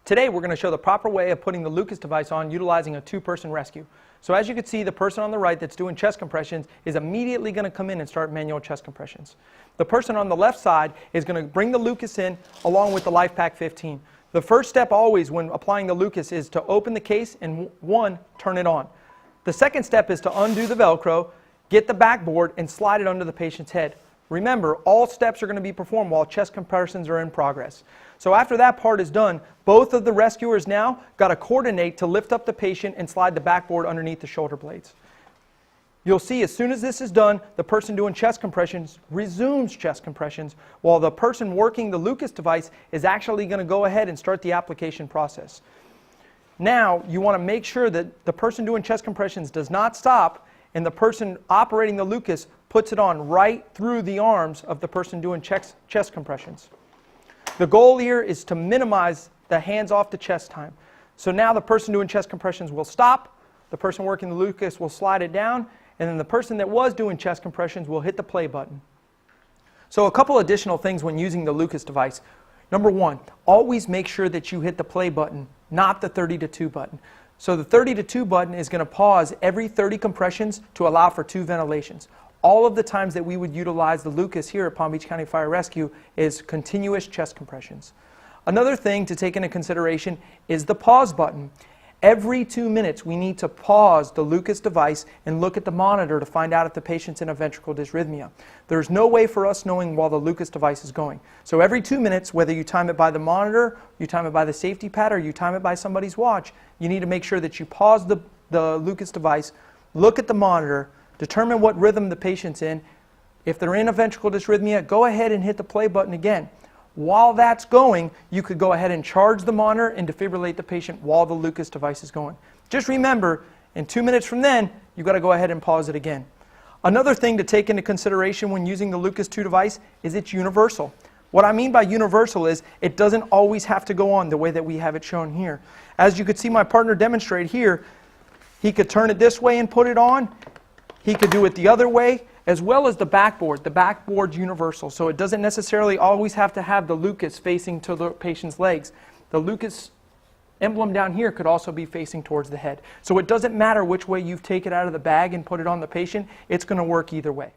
Today we're going to show the proper way of putting the Lucas device on utilizing a two-person rescue. So as you can see, the person on the right that's doing chest compressions is immediately going to come in and start manual chest compressions. The person on the left side is going to bring the Lucas in along with the LifePak 15. The first step always when applying the Lucas is to open the case and turn it on. The second step is to undo the Velcro, get the backboard, and slide it under the patient's head. Remember, all steps are going to be performed while chest compressions are in progress. So after that part is done, both of the rescuers now got to coordinate to lift up the patient and slide the backboard underneath the shoulder blades. You'll see as soon as this is done, the person doing chest compressions resumes chest compressions, while the person working the Lucas device is actually going to go ahead and start the application process. Now, you want to make sure that the person doing chest compressions does not stop and the person operating the Lucas puts it on right through the arms of the person doing chest compressions. The goal here is to minimize the hands off the chest time. So now the person doing chest compressions will stop, the person working the Lucas will slide it down, and then the person that was doing chest compressions will hit the play button. So a couple additional things when using the Lucas device. Number one, always make sure that you hit the play button, not the 30 to 2 button. So the 30 to 2 button is going to pause every 30 compressions to allow for 2 ventilations. All of the times that we would utilize the Lucas here at Palm Beach County Fire Rescue is continuous chest compressions. Another thing to take into consideration is the pause button. Every 2 minutes we need to pause the Lucas device and look at the monitor to find out if the patient's in a ventricular dysrhythmia. There's no way for us knowing while the Lucas device is going. So every 2 minutes, whether you time it by the monitor, you time it by the safety pad, or you time it by somebody's watch, you need to make sure that you pause the Lucas device, look at the monitor, determine what rhythm the patient's in. If they're in a ventricular dysrhythmia, go ahead and hit the play button again. While that's going, you could go ahead and charge the monitor and defibrillate the patient while the Lucas device is going. Just remember, in 2 minutes from then, you've got to go ahead and pause it again. Another thing to take into consideration when using the Lucas 2 device is it's universal. What I mean by universal is it doesn't always have to go on the way that we have it shown here. As you could see my partner demonstrate here, he could turn it this way and put it on. He could do it the other way, as well as the backboard. The backboard's universal, so it doesn't necessarily always have to have the Lucas facing to the patient's legs. The Lucas emblem down here could also be facing towards the head. So it doesn't matter which way you take it out of the bag and put it on the patient, it's going to work either way.